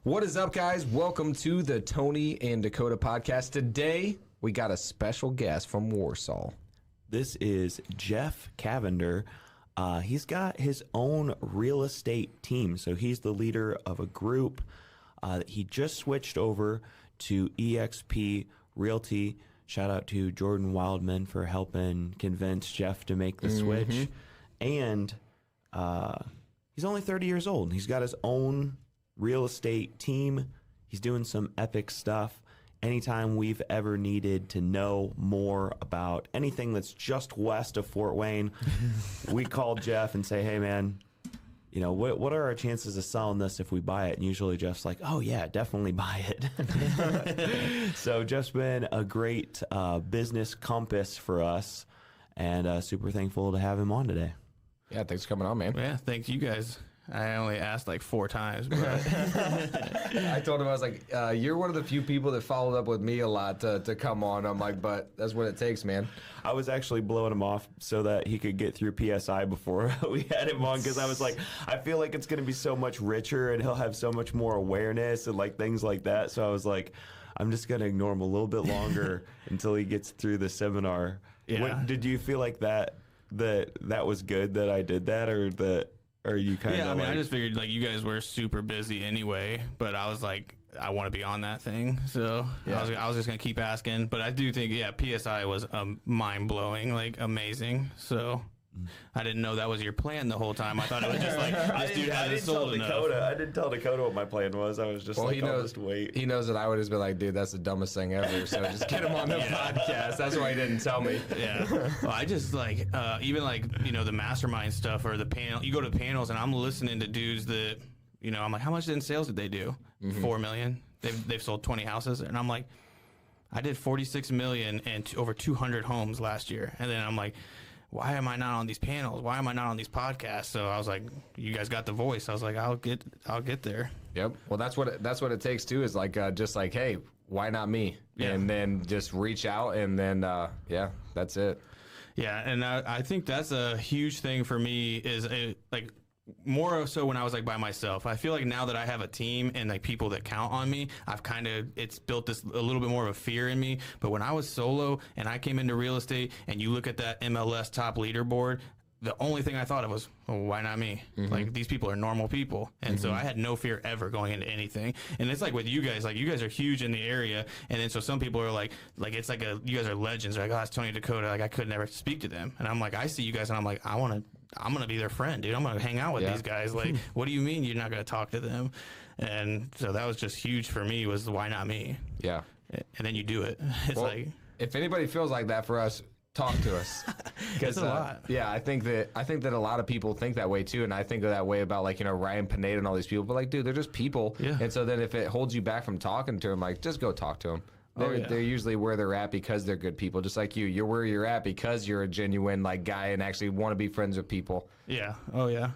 What is up, guys? Welcome to the Tony and Dakota podcast. Today, we got a special guest from Warsaw. This is Geoff Cavender. He's got his own real estate team. So he's the leader of a group. He just switched over to EXP Realty. Shout out to Jordan Wildman for helping convince Geoff to make the switch. And he's only 30 years old. He's got his own real estate team. He's doing some epic stuff. Anytime we've ever needed to know more about anything that's just west of Fort Wayne, we call Geoff and say, hey, man, you know, what are our chances of selling this if we buy it? And usually Geoff's like, oh, yeah, definitely buy it. So Geoff's been a great business compass for us, and super thankful to have him on today. Yeah, thanks for coming on, man. Yeah, thanks you guys. I only asked like 4 times, but I told him, I was like, you're one of the few people that followed up with me a lot to come on. I'm like, but that's what it takes, man. I was actually blowing him off so that he could get through PSI before we had him on, because I was like, I feel like it's going to be so much richer and he'll have so much more awareness and like things like that. So I was like, I'm just going to ignore him a little bit longer until he gets through the seminar. Yeah. Did you feel like that was good that I did that, or that? Or you kind of yeah, I mean, I just figured like you guys were super busy anyway, but I was like, I want to be on that thing, so Yeah. I was just gonna keep asking. But I do think, yeah, PSI was mind blowing, like amazing. So I didn't know that was your plan the whole time. I thought it was just like this dude hasn't sold enough. I didn't tell Dakota what my plan was. I was just Well, like, he I'll knows, just wait. He knows that I would just be like, dude, that's the dumbest thing ever. So just get him on the podcast. That's why he didn't tell me. Yeah. Well, I just like, even like, you know, the Mastermind stuff or the panel, you go to panels and I'm listening to dudes that, you know, I'm like, how much in sales did they do? 4 million. They've sold 20 houses. And I'm like, I did 46 million and over 200 homes last year. And then I'm like, why am I not on these panels? Why am I not on these podcasts? So I was like, you guys got the voice. I was like, I'll get there. Yep. Well, that's what it takes too. Is like just like, hey, why not me? Yeah. And then just reach out, and then yeah, that's it. Yeah, and I think that's a huge thing for me. Is like more so when I was like by myself. I feel like now that I have a team and like people that count on me, it's built this a little bit more of a fear in me. But when I was solo and I came into real estate and you look at that MLS top leaderboard, the only thing I thought of was, well, why not me? Like, these people are normal people. And so I had no fear ever going into anything. And it's like with you guys, like you guys are huge in the area. And then so some people are like it's like you guys are legends. They're like, oh, it's Tony Dakota. Like I could never speak to them. And I'm like, I see you guys and I'm like, I'm going to be their friend, dude. I'm going to hang out with these guys. Like, what do you mean you're not going to talk to them? And so that was just huge for me, was why not me? Yeah. And then you do it. It's Well, like, if anybody feels like that for us, talk to us. it's a lot. Yeah, I think that a lot of people think that way too, and I think that way about like, you know, Ryan Pineda and all these people. But like, dude, they're just people. Yeah. And so then if it holds you back from talking to them, like, just go talk to them. They're usually where they're at because they're good people, just like you. You're where you're at because you're a genuine like guy and actually want to be friends with people. Yeah. Oh yeah.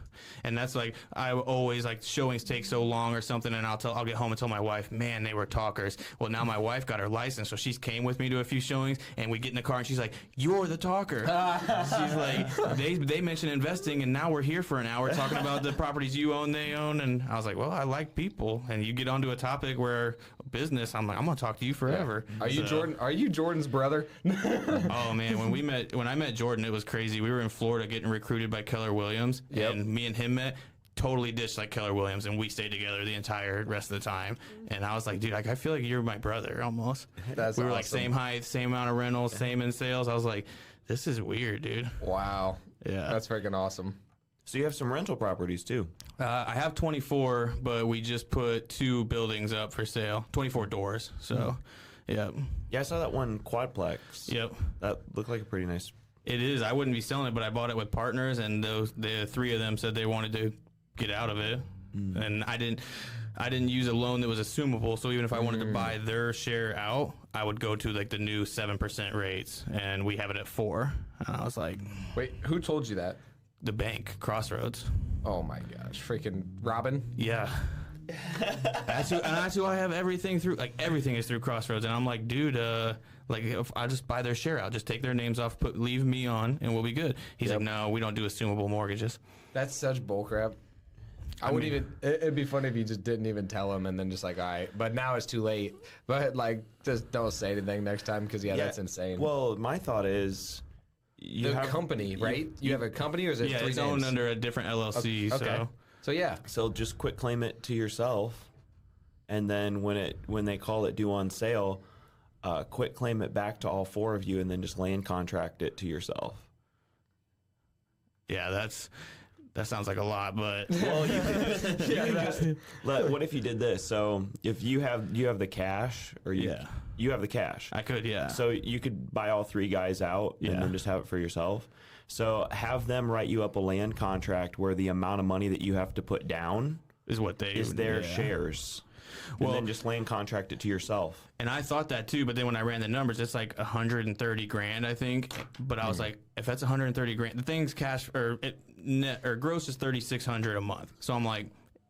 And that's like, I always like showings take so long or something, and I'll get home and tell my wife, man, they were talkers. Well, now my wife got her license, so she came with me to a few showings, and we get in the car and she's like, you're the talker. She's like, they mentioned investing, and now we're here for an hour talking about the properties you own, they own. And I was like, well, I like people. And you get onto a topic where business, I'm like, I'm gonna talk to you forever. Are you Jordan? Are you Jordan's brother? Oh man, when I met Jordan, it was crazy. We were in Florida getting recruited by Keller Williams, and me and him met. Totally ditched like Keller Williams, and we stayed together the entire rest of the time. And I was like, dude, like, I feel like you're my brother almost. We were like same height, same amount of rentals, same in sales. I was like, this is weird, dude. Wow. Yeah, That's freaking awesome. So you have some rental properties too. I have 24, but we just put 2 buildings up for sale, 24 doors. So, yeah. Yeah, I saw that one quadplex. Yep. That looked like a pretty nice. It is. I wouldn't be selling it, but I bought it with partners, and the 3 of them said they wanted to get out of it, and I didn't use a loan that was assumable. So even if I wanted to buy their share out, I would go to like the new 7% rates, and we have it at 4. And I was like, Wait, who told you that? the bank, Crossroads. Oh my gosh, freaking Robin. Yeah. That's who I have everything through. Like everything is through Crossroads, and I'm like, dude, like if I just buy their share out, just take their names off, leave me on, and we'll be good. He's like, no, we don't do assumable mortgages. That's such bullcrap. I wouldn't even. It'd be funny if you just didn't even tell him, and then just like, all right. But now it's too late. But like, just don't say anything next time because that's insane. Well, my thought is, you have a company, right? You have a company, or is it three it's names? owned under a different LLC. Okay. So yeah. So just quit claim it to yourself, and then when they call it due on sale, quit claim it back to all four of you, and then just land contract it to yourself. Yeah, that sounds like a lot, but well, what if you did this? So if you have the cash, or you have the cash, I could, yeah. So you could buy all three guys out and then just have it for yourself. So have them write you up a land contract where the amount of money that you have to put down is their shares. And then just land contract it to yourself. And I thought that too, but then when I ran the numbers, it's like 130 grand, I think. But I was like, if that's 130 grand, the thing's cash net or gross is 3,600 a month. So I'm like,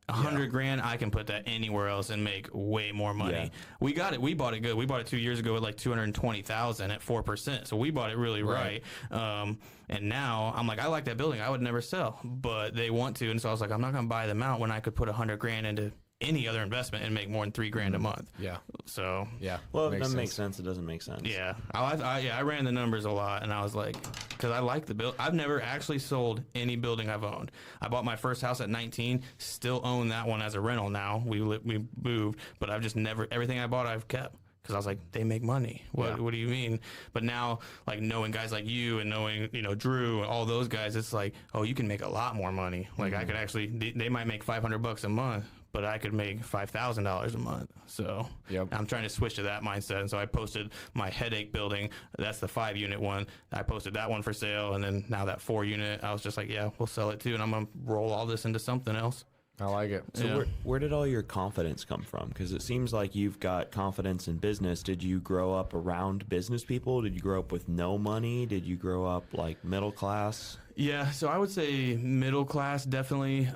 100 grand, I can put that anywhere else and make way more money. Yeah. We got it. We bought it good. We bought it 2 years ago at like 220,000 at 4%. So we bought it really right. And now I'm like, I like that building. I would never sell, but they want to. And so I was like, I'm not going to buy them out when I could put 100 grand into any other investment and make more than $3 grand a month. Yeah. So well, if it doesn't make sense, it doesn't make sense. Yeah. I ran the numbers a lot, and I was like, because I like the build. I've never actually sold any building I've owned. I bought my first house at 19, still own that one as a rental now. We moved, but I've just never, everything I bought I've kept. Because I was like, they make money. What do you mean? But now, like, knowing guys like you and knowing, Drew and all those guys, it's like, oh, you can make a lot more money. Like, I could actually, they might make $500 a month, but I could make $5,000 a month. So I'm trying to switch to that mindset. And so I posted my headache building. That's the 5-unit one. I posted that one for sale. And then now that 4-unit, I was just like, yeah, we'll sell it too. And I'm going to roll all this into something else. I like it. So where did all your confidence come from? Because it seems like you've got confidence in business. Did you grow up around business people? Did you grow up with no money? Did you grow up like middle class? Yeah, so I would say middle class, definitely.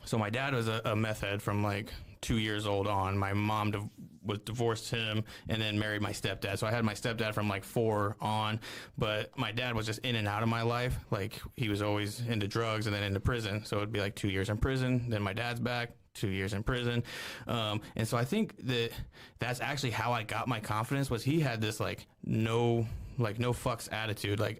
So my dad was a meth head from like 2 years old on. My mom was divorced him and then married my stepdad. So I had my stepdad from like 4 on, but my dad was just in and out of my life. Like he was always into drugs and then into prison. So it'd be like 2 years in prison. Then my dad's back, 2 years in prison. And so I think that's actually how I got my confidence was he had this no fucks attitude. Like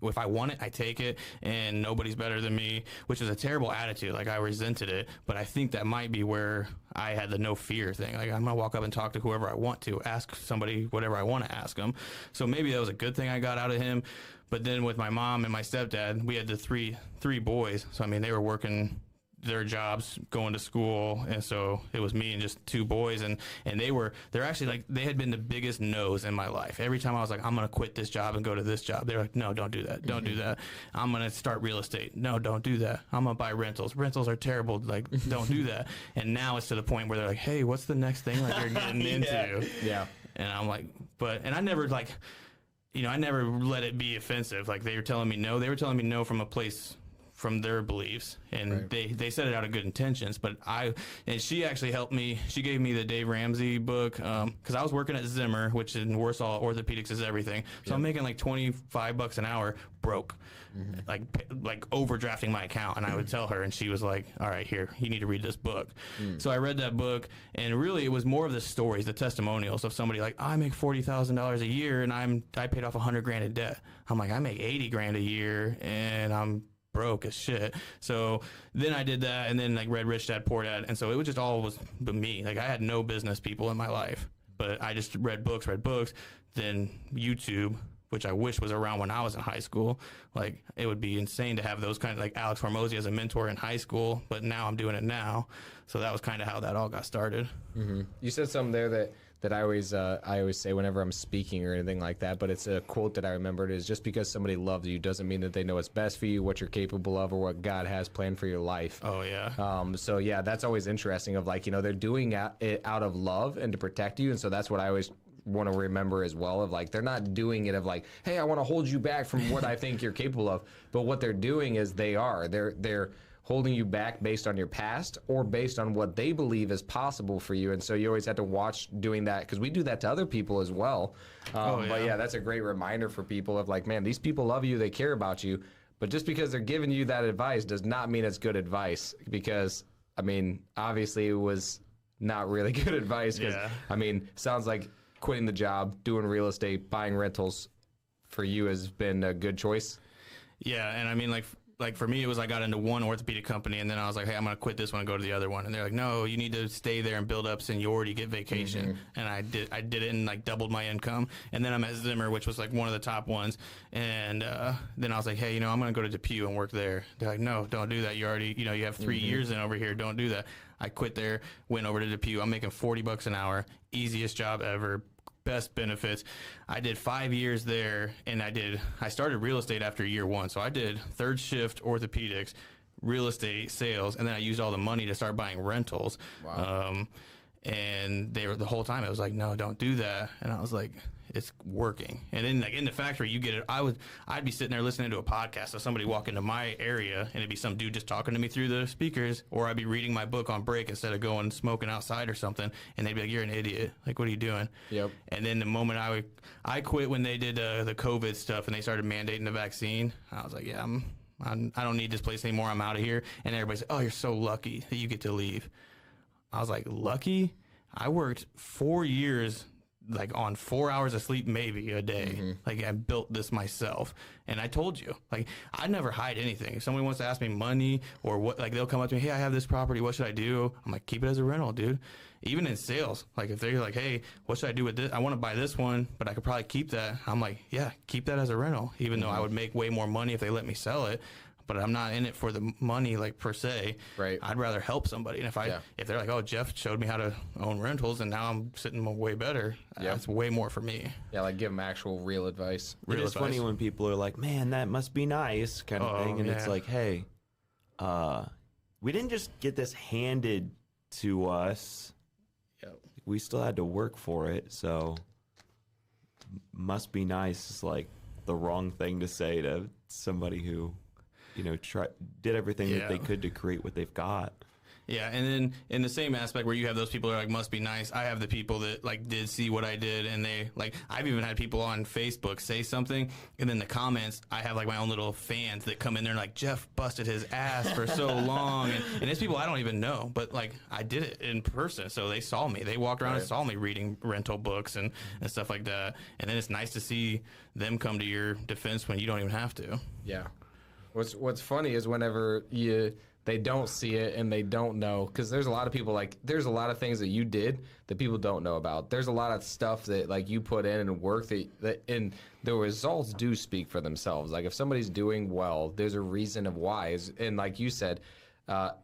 if I want it, I take it and nobody's better than me, which is a terrible attitude. Like I resented it, but I think that might be where I had the no fear thing. Like I'm gonna walk up and talk to whoever I want to, ask somebody whatever I want to ask them. So maybe that was a good thing I got out of him. But then with my mom and my stepdad, we had the three boys. So I mean, they were working their jobs, going to school, and so it was me and just 2 boys, and they're actually like, they had been the biggest no's in my life. Every time I was like, I'm gonna quit this job and go to this job, they're like, no, don't do that, don't do that. I'm gonna start real estate, no, don't do that. I'm gonna buy rentals are terrible, like don't do that. And now it's to the point where they're like, hey, what's the next thing like you're getting into? And I'm like, and I never I never let it be offensive. Like they were telling me no from a place from their beliefs, and they said it out of good intentions, but she actually helped me. She gave me the Dave Ramsey book because I was working at Zimmer, which in Warsaw, orthopedics is everything. So I'm making like $25 an hour, broke, like overdrafting my account. And I would tell her, and she was like, all right, here, you need to read this book. So I read that book, and really it was more of the stories, the testimonials of somebody like, I make $40,000 a year and I paid off 100 grand in debt. I'm like, I make 80 grand a year and I'm broke as shit. So then I did that, and then like read Rich Dad Poor Dad, and so it was just all was but me. Like I had no business people in my life, but I just read books. Then YouTube, which I wish was around when I was in high school. Like it would be insane to have those kind of like Alex Hormozy as a mentor in high school, but now I'm doing it now. So that was kind of how that all got started. You said something there that I always say whenever I'm speaking or anything like that, but it's a quote that I remembered is just because somebody loves you doesn't mean that they know what's best for you, what you're capable of, or what God has planned for your life. Oh yeah. So yeah, that's always interesting of like, they're doing it out of love and to protect you. And so that's what I always want to remember as well of like, they're not doing it of like, hey, I want to hold you back from what I think you're capable of. But what they're doing is they're holding you back based on your past or based on what they believe is possible for you. And so you always have to watch doing that because we do that to other people as well. But yeah, that's a great reminder for people of like, man, these people love you, they care about you, But just because they're giving you that advice does not mean it's good advice, because, I mean, obviously it was not really good advice. Because, I mean, sounds like quitting the job, doing real estate, buying rentals for you has been a good choice. Yeah, and I mean, like for me, it was I got into one orthopedic company, and then I was like, hey, I'm going to quit this one and go to the other one. And they're like, no, you need to stay there and build up seniority, get vacation. And I did it and like doubled my income. And then I'm at Zimmer, which was like one of the top ones. And then I was like, hey, you know, I'm going to go to Depew and work there. They're like, no, don't do that. You already, you know, you have 3 years in over here. Don't do that. I quit there, went over to Depew. I'm making $40 an hour. Easiest job ever. Best benefits. I did 5 years there, and I started real estate after year one. So I did third shift orthopedics, real estate, sales, and then I used all the money to start buying rentals. Wow. And they were the whole time. It was like, no, don't do that. And I was like, it's working. And then like in the factory, you get it. I'd be sitting there listening to a podcast. So somebody walk into my area, and it'd be some dude just talking to me through the speakers, or I'd be reading my book on break instead of going smoking outside or something. And they'd be like, you're an idiot. Like, what are you doing? Yep. And then the moment I quit when they did the COVID stuff and they started mandating the vaccine, I was like, yeah, I don't need this place anymore. I'm out of here. And everybody's like, oh, you're so lucky that you get to leave. I was like, lucky? I worked 4 years, like on 4 hours of sleep, maybe a day. Like I built this myself. And I told you, like I never hide anything. If somebody wants to ask me money or what, like they'll come up to me, hey, I have this property. What should I do? I'm like, keep it as a rental, dude. Even in sales, like if they're like, hey, what should I do with this? I want to buy this one, but I could probably keep that. I'm like, yeah, keep that as a rental, even though I would make way more money if they let me sell it. But I'm not in it for the money, like per se. Right. I'd rather help somebody. And if they're like, oh, Geoff showed me how to own rentals, and now I'm sitting way better. That's way more for me. Yeah, like give them actual real advice. It's funny when people are like, man, that must be nice, kind of thing. And it's like, hey, we didn't just get this handed to us. Yep. We still had to work for it. So must be nice is like the wrong thing to say to somebody who, you know, did everything that they could to create what they've got. Yeah, and then in the same aspect where you have those people that are like, must be nice, I have the people that like did see what I did, and they like, I've even had people on Facebook say something, and then the comments, I have like my own little fans that come in there and like, Geoff busted his ass for so long, and it's people I don't even know, but like I did it in person, so they saw me, they walked around and saw me reading rental books and stuff like that, and then it's nice to see them come to your defense when you don't even have to. Yeah. What's funny is whenever they don't see it and they don't know, because there's a lot of people, like there's a lot of things that you did that people don't know about. There's a lot of stuff that like you put in and work that and the results do speak for themselves. Like if somebody's doing well, there's a reason of why. And like you said,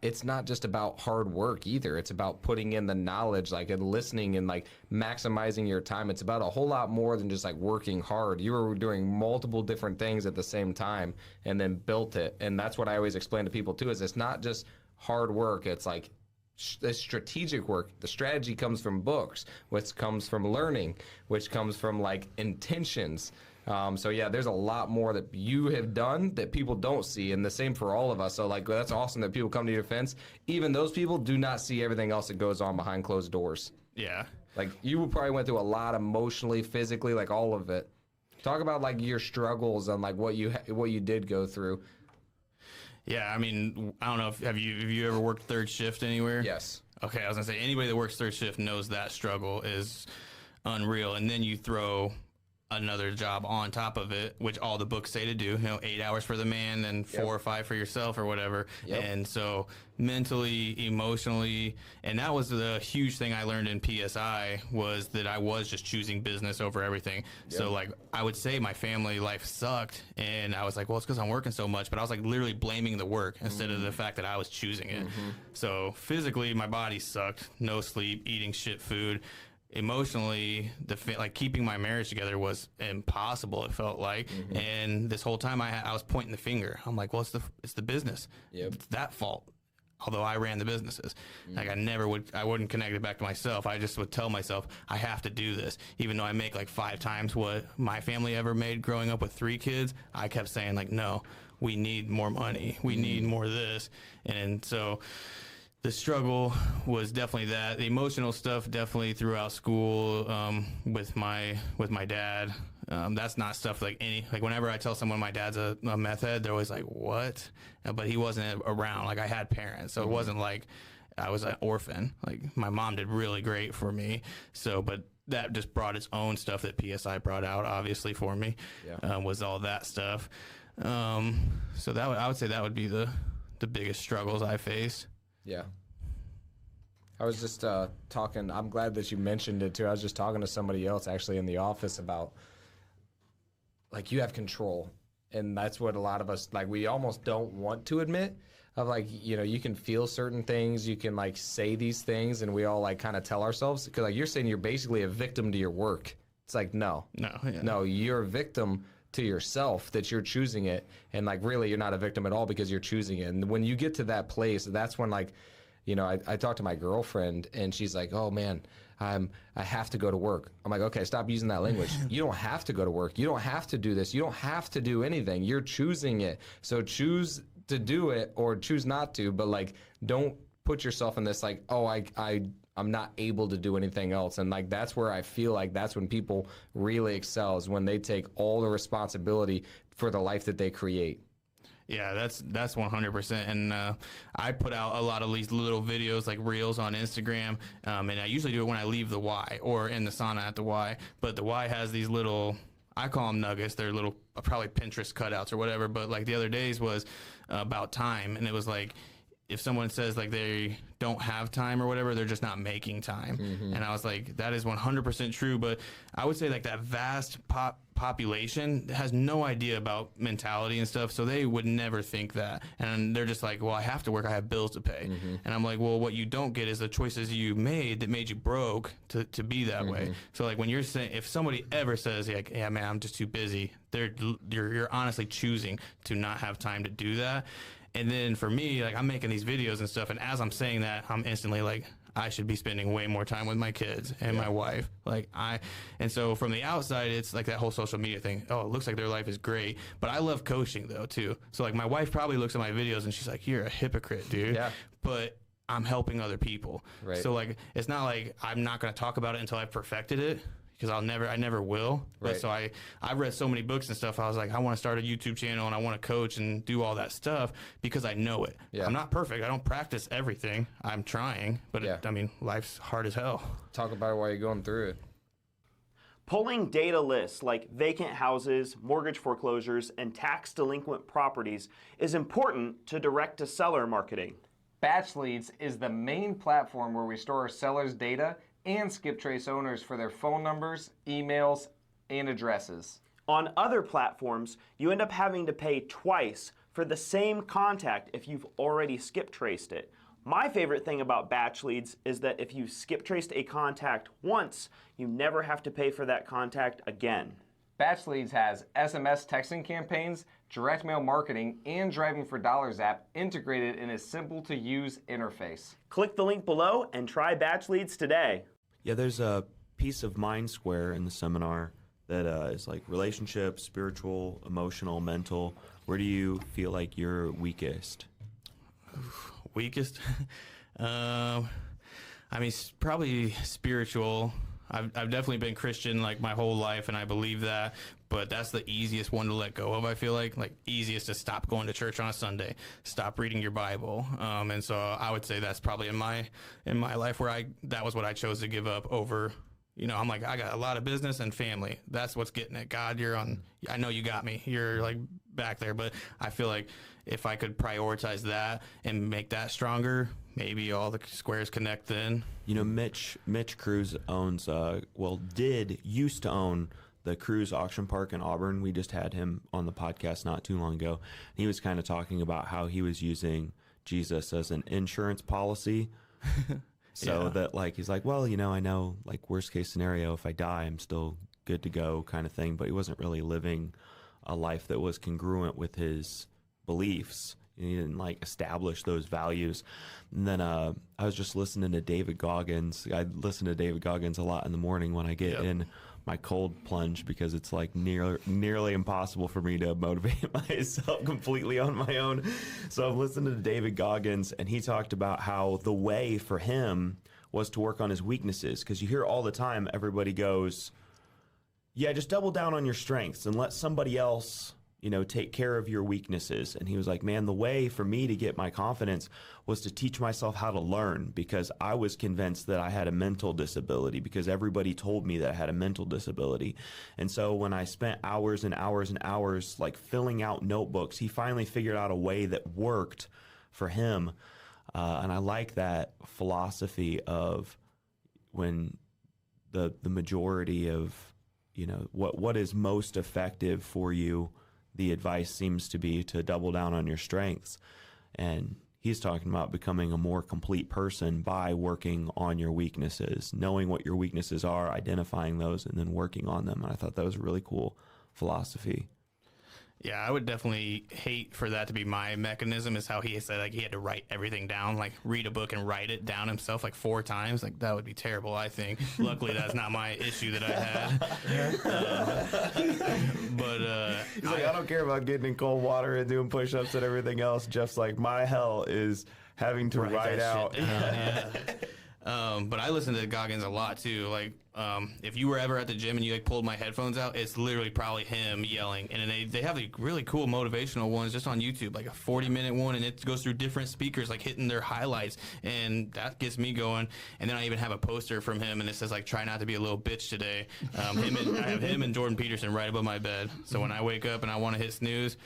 it's not just about hard work either. It's about putting in the knowledge, like, and listening and like maximizing your time. It's about a whole lot more than just like working hard. You were doing multiple different things at the same time and then built it. And that's what I always explain to people too, is it's not just hard work. It's like it's strategic work. The strategy comes from books, which comes from learning, which comes from like intentions. So yeah, there's a lot more that you have done that people don't see, and the same for all of us. So like, that's awesome that people come to your defense. Even those people do not see everything else that goes on behind closed doors. Yeah. Like you probably went through a lot emotionally, physically, like all of it. Talk about like your struggles and like what you did go through. Yeah, I mean, I don't know if have you ever worked third shift anywhere? Yes. Okay, I was gonna say anybody that works third shift knows that struggle is unreal, and then you throw another job on top of it, which all the books say to do, 8 hours for the man and 4 or 5 for yourself or whatever. And so mentally, emotionally, and that was the huge thing I learned in PSI, was that I was just choosing business over everything. So like I would say my family life sucked, and I was like, well, it's because I'm working so much, but I was like literally blaming the work instead of the fact that I was choosing it. So physically my body sucked, no sleep, eating shit food. Emotionally, like keeping my marriage together was impossible. It felt like, and this whole time I was pointing the finger. I'm like, well, it's the business. It's that fault. Although I ran the businesses, like I wouldn't connect it back to myself. I just would tell myself I have to do this, even though I make like 5 times what my family ever made growing up with 3 kids. I kept saying like, no, we need more money. We need more of this, and so. The struggle was definitely that. The emotional stuff definitely throughout school with my dad. That's not stuff like whenever I tell someone my dad's a meth head, they're always like, what? But he wasn't around. Like I had parents, so it wasn't like I was an orphan. Like my mom did really great for me. So, but that just brought its own stuff that PSI brought out, obviously for me, was all that stuff. So I would say that would be the biggest struggles I face. Yeah. I was just talking, I'm glad that you mentioned it too. I was just talking to somebody else actually in the office about, like, you have control. And that's what a lot of us, like, we almost don't want to admit of, like, you know, you can feel certain things, you can, like, say these things, and we all, like, kind of tell ourselves, because, like, you're saying you're basically a victim to your work. It's like, no, you're a victim to yourself, that you're choosing it. And, like, really, you're not a victim at all because you're choosing it. And when you get to that place, that's when, like, you know, I talked to my girlfriend, and she's like, oh, man, I have to go to work. I'm like, okay, stop using that language. You don't have to go to work. You don't have to do this. You don't have to do anything. You're choosing it. So choose to do it or choose not to, but, like, don't put yourself in this, like, oh, I'm not able to do anything else. And, like, that's where I feel like that's when people really excel, is when they take all the responsibility for the life that they create. Yeah, that's 100%. And I put out a lot of these little videos, like reels on Instagram, and I usually do it when I leave the Y or in the sauna at the Y. But the Y has these little, I call them nuggets. They're little, probably Pinterest cutouts or whatever. But like the other days was about time, and it was like, if someone says like they don't have time or whatever, they're just not making time. And I was like, that is 100% true. But I would say like that vast population has no idea about mentality and stuff. So they would never think that. And they're just like, well, I have to work. I have bills to pay. And I'm like, well, what you don't get is the choices you made that made you broke to be that way. So like when you're saying, if somebody ever says like, yeah, man, I'm just too busy, you're honestly choosing to not have time to do that. And then for me, like I'm making these videos and stuff, and as I'm saying that, I'm instantly like, I should be spending way more time with my kids and my wife. And so from the outside, it's like that whole social media thing. Oh, it looks like their life is great. But I love coaching though too. So like my wife probably looks at my videos and she's like, you're a hypocrite, dude. Yeah. But I'm helping other people. Right. So like, it's not like I'm not going to talk about it until I've perfected it. Because I never will. Right. But so I've read so many books and stuff. I was like, I want to start a YouTube channel and I want to coach and do all that stuff because I know it. Yeah. I'm not perfect. I don't practice everything. I'm trying, but I mean, life's hard as hell. Talk about it while you're going through it. Pulling data lists like vacant houses, mortgage foreclosures, and tax delinquent properties is important to direct-to-seller marketing. Batch Leads is the main platform where we store our sellers' data and skip trace owners for their phone numbers, emails, and addresses. On other platforms, you end up having to pay twice for the same contact if you've already skip traced it. My favorite thing about Batch Leads is that if you skip traced a contact once, you never have to pay for that contact again. Batch Leads has SMS texting campaigns, direct mail marketing, and Driving for Dollars app integrated in a simple-to-use interface. Click the link below and try Batch Leads today. Yeah, there's a piece of mind square in the seminar that is like relationship, spiritual, emotional, mental. Where do you feel like you're weakest? Weakest? I mean, probably spiritual. I've definitely been Christian like my whole life, and I believe that, but that's the easiest one to let go of. I feel like easiest to stop going to church on a Sunday, stop reading your Bible, and so I would say that's probably in my life where that was what I chose to give up over. You know, I'm like, I got a lot of business and family. That's what's getting it. God, I know you got me. You're like back there, but I feel like if I could prioritize that and make that stronger, maybe all the squares connect then. You know, Mitch Cruz owns, used to own the Cruz Auction Park in Auburn. We just had him on the podcast not too long ago. He was kind of talking about how he was using Jesus as an insurance policy. So that like, he's like, well, you know, I know like worst case scenario, if I die, I'm still good to go kind of thing. But he wasn't really living a life that was congruent with his beliefs. He didn't like establish those values. And then I was just listening to David Goggins. I listen to David Goggins a lot in the morning when I get in my cold plunge because it's like nearly impossible for me to motivate myself completely on my own. So I'm listening to David Goggins, and he talked about how the way for him was to work on his weaknesses, because you hear all the time everybody goes, yeah, just double down on your strengths and let somebody else, take care of your weaknesses. And he was like, man, the way for me to get my confidence was to teach myself how to learn, because I was convinced that I had a mental disability because everybody told me that I had a mental disability. And so when I spent hours and hours and hours like filling out notebooks, he finally figured out a way that worked for him. And I like that philosophy of when the majority of, what is most effective for you, the advice seems to be to double down on your strengths. And he's talking about becoming a more complete person by working on your weaknesses, knowing what your weaknesses are, identifying those, and then working on them. And I thought that was a really cool philosophy. Yeah, I would definitely hate for that to be my mechanism, is how he said like he had to write everything down, like read a book and write it down himself like 4 times. Like that would be terrible, I think. Luckily, that's not my issue that I had. He's like, I don't care about getting in cold water and doing push-ups and everything else. Jeff's like, my hell is having to write out. But I listen to Goggins a lot too. Like, if you were ever at the gym and you like pulled my headphones out, it's literally probably him yelling. And they have like really cool motivational ones just on YouTube, like a 40-minute one, and it goes through different speakers, like hitting their highlights, and that gets me going. And then I even have a poster from him, and it says like, "Try not to be a little bitch today." I have him and Jordan Peterson right above my bed. So when I wake up and I want to hit snooze,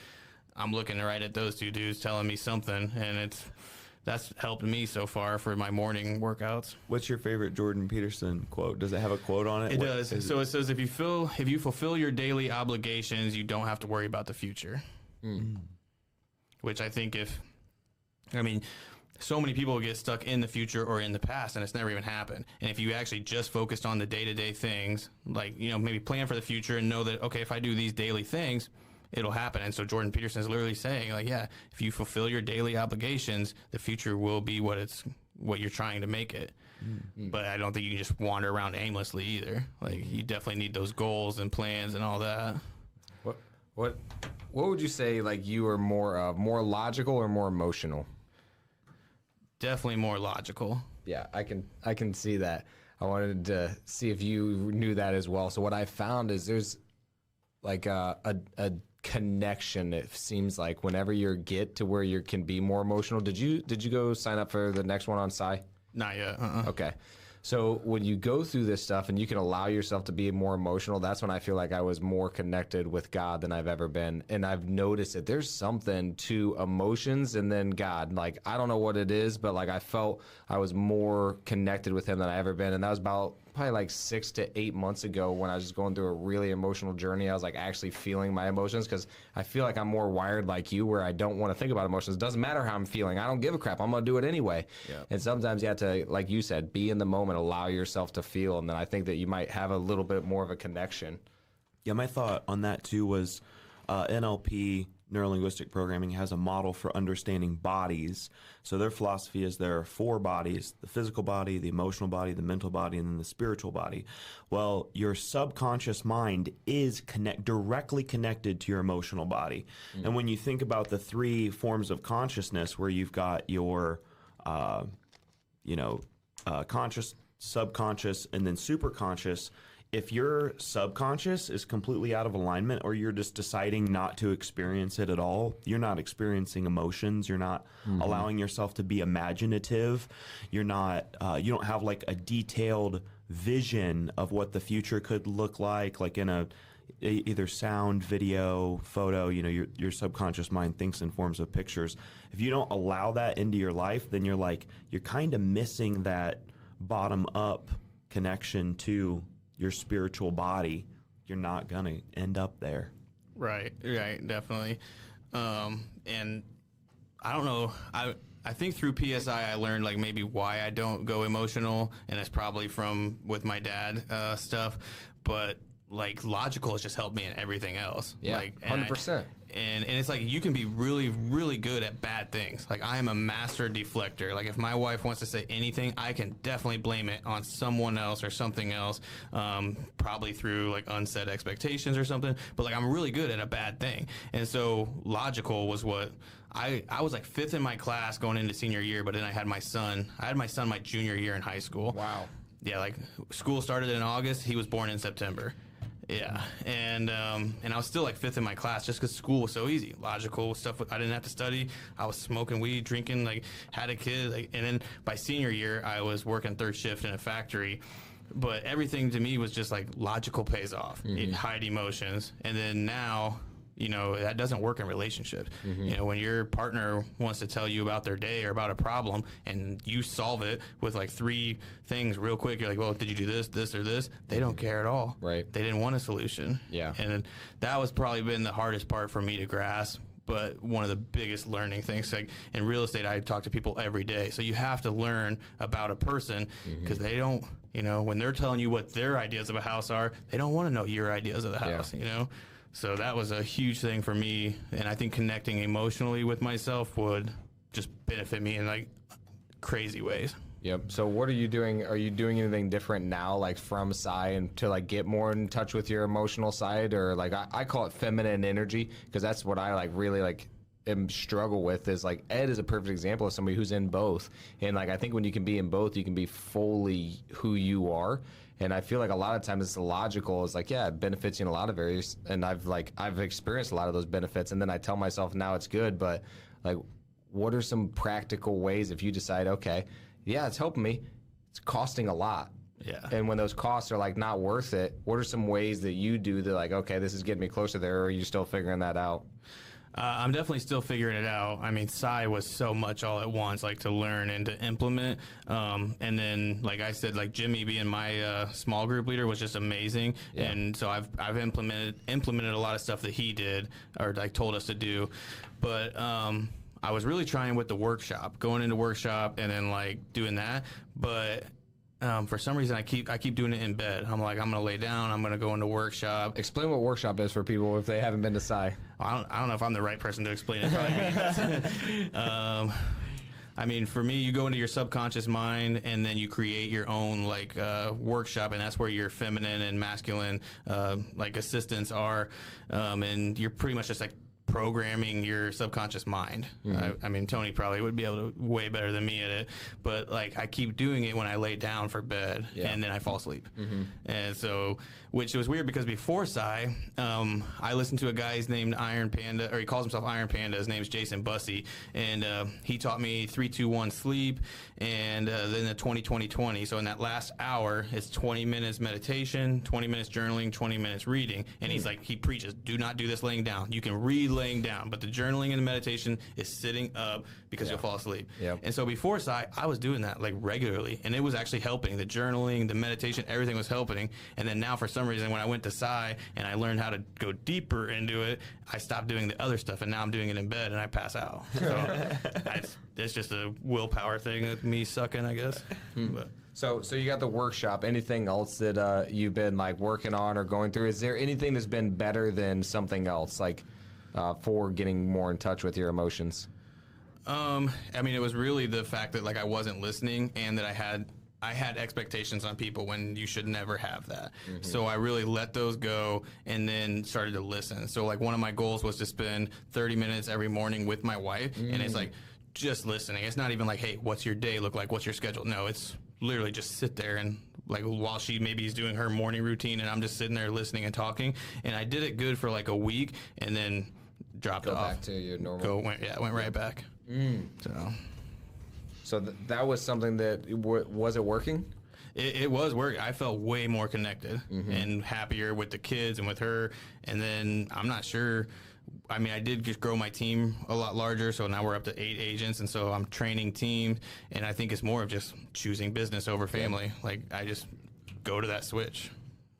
I'm looking right at those 2 dudes telling me something, and that's helped me so far for my morning workouts. What's your favorite Jordan Peterson quote? Does it have a quote on it? It does. So it says, if you fulfill your daily obligations, you don't have to worry about the future. Which I think so many people get stuck in the future or in the past, and it's never even happened. And if you actually just focused on the day-to-day things, like, maybe plan for the future and know that, okay, if I do these daily things, it'll happen. And so Jordan Peterson is literally saying, like, yeah, if you fulfill your daily obligations, the future will be what you're trying to make it. But I don't think you can just wander around aimlessly either. Like, you definitely need those goals and plans and all that. What would you say, like, you are more logical or more emotional? Definitely more logical. Yeah, I can see that. I wanted to see if you knew that as well. So what I found is there's like a connection, it seems like, whenever you get to where you can be more emotional. Did you go sign up for the next one on Psy? Not yet. Okay. So when you go through this stuff and you can allow yourself to be more emotional, that's when I feel like I was more connected with God than I've ever been. And I've noticed that there's something to emotions and then God. Like, I don't know what it is, but like I felt I was more connected with him than I ever been. And that was about probably like 6 to 8 months ago when I was just going through a really emotional journey. I was like actually feeling my emotions, because I feel like I'm more wired like you, where I don't want to think about emotions. It doesn't matter how I'm feeling. I don't give a crap. I'm going to do it anyway. Yeah. And sometimes you have to, like you said, be in the moment, allow yourself to feel. And then I think that you might have a little bit more of a connection. Yeah, my thought on that too was NLP, Neurolinguistic Programming, has a model for understanding bodies. So their philosophy is there are 4 bodies: the physical body, the emotional body, the mental body, and then the spiritual body. Well, your subconscious mind is directly connected to your emotional body. And when you think about the 3 forms of consciousness, where you've got your conscious, subconscious, and then superconscious, if your subconscious is completely out of alignment, or you're just deciding not to experience it at all, you're not experiencing emotions, you're not allowing yourself to be imaginative, you're not, you don't have like a detailed vision of what the future could look like in either sound, video, photo. Your subconscious mind thinks in forms of pictures. If you don't allow that into your life, then you're kind of missing that bottom up connection to your spiritual body. You're not gonna end up there. Right, definitely. And I don't know, I think through PSI I learned like maybe why I don't go emotional, and it's probably from with my dad stuff, but like logical has just helped me in everything else. Yeah, like 100%. And it's like you can be really, really good at bad things. Like I am a master deflector. Like if my wife wants to say anything, I can definitely blame it on someone else or something else, probably through like unset expectations or something. But like I'm really good at a bad thing. And so logical was what I was like 5th in my class going into senior year, but then I had my son my junior year in high school. Wow. Yeah, like school started in August. He was born in September. Yeah, and I was still like fifth in my class just because school was so easy, logical stuff. I didn't have to study. I was smoking weed, drinking, like had a kid, like, and then by senior year I was working third shift in a factory. But everything to me was just like logical pays off, hide emotions, and then now. You know, that doesn't work in relationships. You know, when your partner wants to tell you about their day or about a problem and you solve it with like 3 things real quick, you're like, well, did you do this, this, or this? They don't care at all. Right. They didn't want a solution. Yeah. And that was probably been the hardest part for me to grasp. But one of the biggest learning things, like in real estate, I talk to people every day. So you have to learn about a person because they don't, you know, when they're telling you what their ideas of a house are, they don't want to know your ideas of the house, you know? So that was a huge thing for me, and I think connecting emotionally with myself would just benefit me in like crazy ways. Yep. So what are you doing? Are you doing anything different now, like from Psy, and to like get more in touch with your emotional side, or like I call it feminine energy, because that's what I like really like struggle with. Is like Ed is a perfect example of somebody who's in both, and like I think when you can be in both, you can be fully who you are. And I feel like a lot of times it's logical. It's like, yeah, it benefits you in a lot of areas. And I've experienced a lot of those benefits. And then I tell myself now it's good. But like, what are some practical ways if you decide, okay, yeah, it's helping me. It's costing a lot. Yeah. And when those costs are like not worth it, what are some ways that you do that like, okay, this is getting me closer there, or are you still figuring that out? I'm definitely still figuring it out. I mean, Psy was so much all at once, like to learn and to implement. And then, like I said, like Jimmy being my small group leader was just amazing. Yeah. And so I've implemented a lot of stuff that he did or like told us to do. But I was really trying with the workshop, going into workshop and then like doing that. But for some reason, I keep doing it in bed. I'm like, I'm gonna lay down. I'm gonna go into workshop. Explain what workshop is for people if they haven't been to Psy. I don't know if I'm the right person to explain it. Probably. I mean, for me, you go into your subconscious mind and then you create your own like workshop, and that's where your feminine and masculine like assistants are, and you're pretty much just like programming your subconscious mind. I mean, Tony probably would be able to way better than me at it, but like I keep doing it when I lay down for bed and then I fall asleep. And so, which was weird because before Psy, I listened to a guy named Iron Panda, or he calls himself Iron Panda. His name's Jason Bussey, and he taught me 3-2-1 sleep, and then the 20-20-20. So in that last hour, it's 20 minutes meditation, 20 minutes journaling, 20 minutes reading, and he's like, he preaches, do not do this laying down. You can read laying down, but the journaling and the meditation is sitting up because you'll fall asleep. And so before Psy, I was doing that like regularly, and it was actually helping. The journaling, the meditation, everything was helping. And then now for some reason, when I went to Psy and I learned how to go deeper into it, I stopped doing the other stuff, and now I'm doing it in bed and I pass out. So it's just a willpower thing of me sucking, I guess. But. So you got the workshop. Anything else that you've been like working on or going through? Is there anything that's been better than something else, like for getting more in touch with your emotions? I mean, it was really the fact that like I wasn't listening, and that I had expectations on people when you should never have that. So I really let those go and then started to listen. So like one of my goals was to spend 30 minutes every morning with my wife, and it's like just listening. It's not even like, hey, what's your day look like? What's your schedule? No, it's literally just sit there and like while she maybe is doing her morning routine and I'm just sitting there listening and talking. And I did it good for like a week and then dropped off. Go back to your normal. Went right back. So that was something that, was it working? It was working. I felt way more connected and happier with the kids and with her. And then I'm not sure. I mean, I did just grow my team a lot larger, so now we're up to 8 agents, and so I'm training teams, and I think it's more of just choosing business over family. Like, I just go to that switch.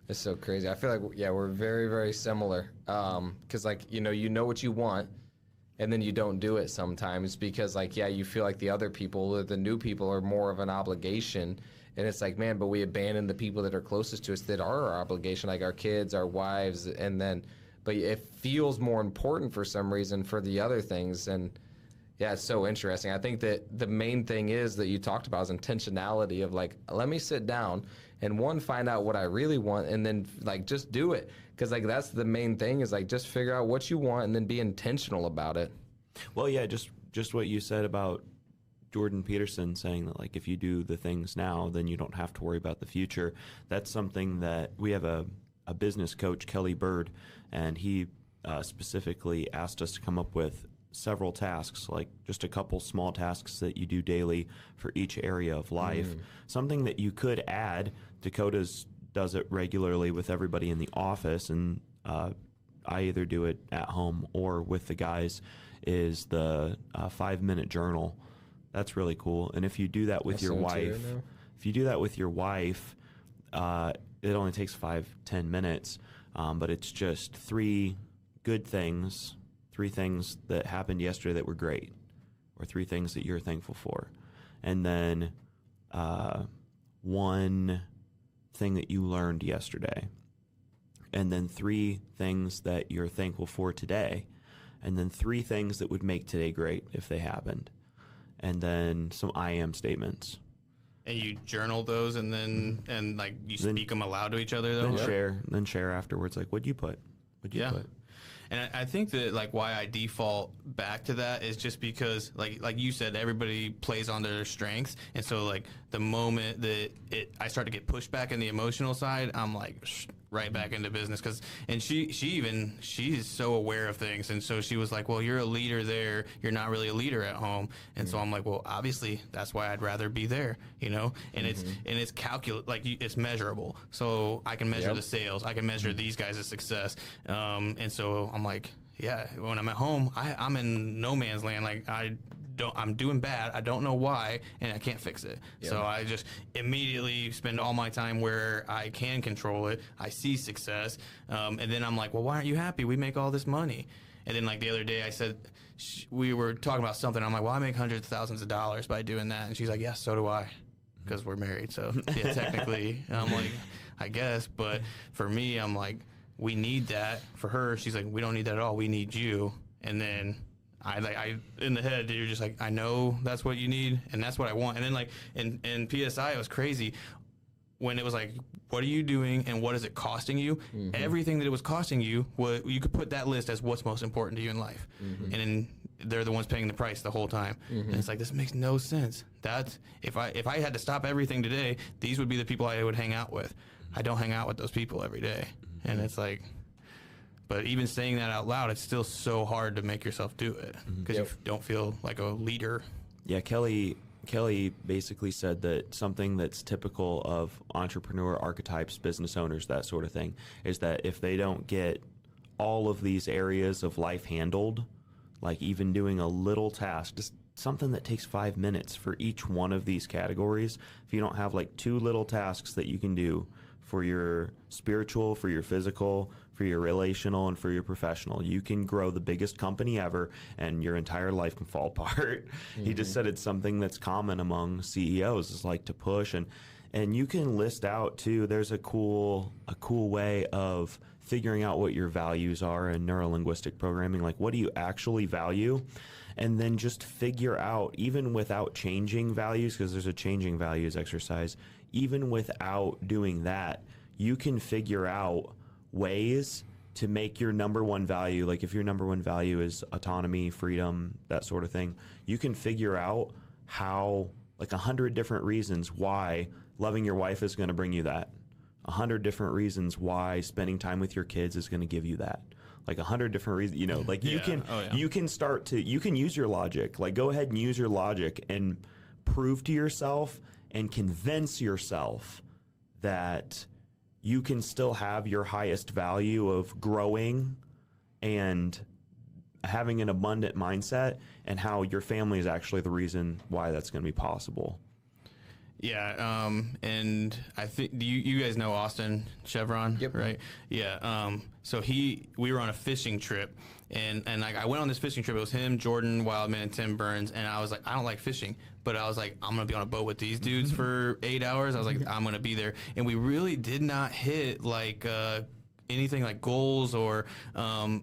It's so crazy. I feel like, we're very, very similar. Because, like, you know what you want, and then you don't do it sometimes because, like, you feel like the other people, or the new people, are more of an obligation. And it's like, man, but we abandon the people that are closest to us that are our obligation, like our kids, our wives, and then... But it feels more important for some reason for the other things. And yeah, it's so interesting. I think that the main thing is that you talked about is intentionality of like, let me sit down and find out what I really want, and then like just do it. Because like that's the main thing is like just figure out what you want and then be intentional about it. Well, yeah, just what you said about Jordan Peterson saying that like if you do the things now, then you don't have to worry about the future. That's something that we have a a business coach, Kelly Bird, and he specifically asked us to come up with several tasks, like just a couple small tasks that you do daily for each area of life. Something that you could add. Dakota's does it regularly with everybody in the office, and I either do it at home or with the guys, is the 5-minute journal. That's really cool. And if you do that with your wife, it only takes 5-10 minutes, but it's just 3 good things, 3 things that happened yesterday that were great, or 3 things that you're thankful for. And then 1 thing that you learned yesterday. And then 3 things that you're thankful for today. And then 3 things that would make today great if they happened. And then some I am statements. And you journal those, and then like you speak them aloud to each other, though. Then share afterwards. Like, what'd you put? What'd you put? And I think that like why I default back to that is just because like you said, everybody plays on their strengths, and so like the moment that I start to get pushed back in the emotional side, I'm like right back into business. And she's so aware of things, and so she was like, well, you're a leader there, you're not really a leader at home. And so I'm like, well, obviously that's why I'd rather be there, you know. And it's it's measurable, so I can measure the sales, I can measure these guys' success, and so I'm like, yeah, when I'm at home, I'm in no man's land. Like I'm doing bad, I don't know why, and I can't fix it. So I just immediately spend all my time where I can control it. I see success, and then I'm like, well, why aren't you happy? We make all this money. And then like the other day I said, we were talking about something, I'm like, well, I make hundreds of thousands of dollars by doing that. And she's like, yes, so do I, because we're married. So yeah, technically, I'm like, I guess, but for me, I'm like, we need that. For her, she's like, we don't need that at all, we need you. And then I in the head, you're just like, I know that's what you need, and that's what I want. And then like in PSI, it was crazy when it was like, what are you doing and what is it costing you? Everything that it was costing you, you could put that list as what's most important to you in life. And then they're the ones paying the price the whole time. And it's like, this makes no sense. That's if I had to stop everything today, these would be the people I would hang out with. I don't hang out with those people every day. And it's like, but even saying that out loud, it's still so hard to make yourself do it because you don't feel like a leader. Yeah, Kelly basically said that something that's typical of entrepreneur archetypes, business owners, that sort of thing, is that if they don't get all of these areas of life handled, like even doing a little task, just something that takes 5 minutes for each one of these categories, if you don't have like 2 little tasks that you can do for your spiritual, for your physical, for your relational, and for your professional, you can grow the biggest company ever and your entire life can fall apart. He just said it's something that's common among CEOs, is like to push, and you can list out too, there's a cool way of figuring out what your values are in neurolinguistic programming, like what do you actually value? And then just figure out, even without changing values, because there's a changing values exercise, even without doing that, you can figure out ways to make your number one value, like if your number one value is autonomy, freedom, that sort of thing, you can figure out how, like 100 different reasons why loving your wife is going to bring you that. 100 different reasons why spending time with your kids is going to give you that. Like 100 different reasons, you know, like you can start to, you can use your logic, like go ahead and use your logic and prove to yourself and convince yourself that you can still have your highest value of growing and having an abundant mindset, and how your family is actually the reason why that's going to be possible. Yeah, and I think you guys know Austin Chevron, right? Yeah. So we were on a fishing trip, and like I went on this fishing trip. It was him, Jordan Wildman, and Tim Burns, and I was like, I don't like fishing, but I was like, I'm gonna be on a boat with these dudes for 8 hours. I was like, I'm gonna be there, and we really did not hit like anything like goals or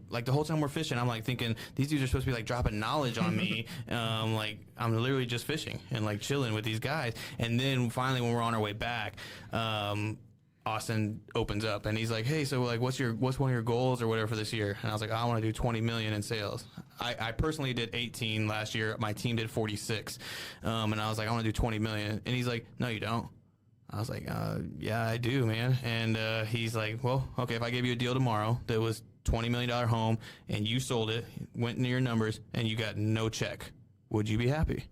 like the whole time we're fishing, I'm like thinking these dudes are supposed to be like dropping knowledge on me. Like I'm literally just fishing and like chilling with these guys. And then finally when we're on our way back, Austin opens up and he's like, hey, so like what's one of your goals or whatever for this year? And I was like, I want to do 20 million in sales. I personally did 18 last year. My team did 46. And I was like, I want to do 20 million. And he's like, no, you don't. I was like, yeah, I do, man. And he's like, well, okay, if I gave you a deal tomorrow that was $20 million home and you sold it, went into your numbers, and you got no check, would you be happy?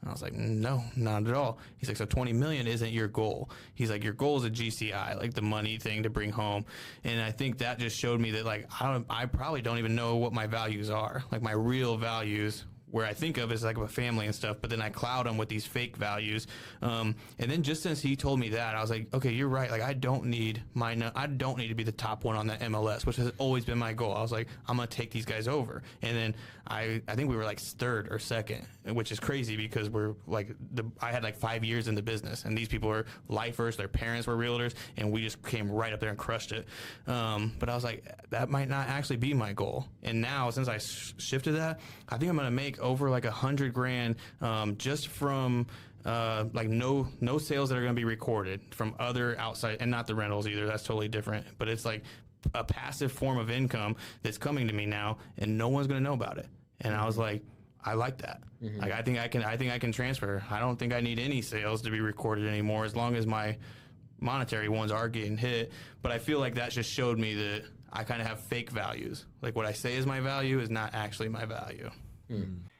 And I was like, no, not at all. He's like, so 20 million isn't your goal. He's like, your goal is a GCI, like the money thing to bring home. And I think that just showed me that, like, I probably don't even know what my values are, like my real values, where I think of as like a family and stuff, but then I cloud them with these fake values. And then just since he told me that, I was like, okay, you're right. Like, I don't need to be the top one on the MLS, which has always been my goal. I was like, I'm going to take these guys over. And then I think we were like third or second, which is crazy because we're like, I had like 5 years in the business, and these people were lifers, their parents were realtors, and we just came right up there and crushed it. But I was like, that might not actually be my goal. And now, since I shifted that, I think I'm going to make over like $100,000 just from like no sales that are going to be recorded from other outside, and not the rentals either. That's totally different. But it's like a passive form of income that's coming to me now, and no one's going to know about it. And I was like, I like that. Like, I think I can transfer. I don't think I need any sales to be recorded anymore, as long as my monetary ones are getting hit. But I feel like that just showed me that I kind of have fake values. Like, what I say is my value is not actually my value.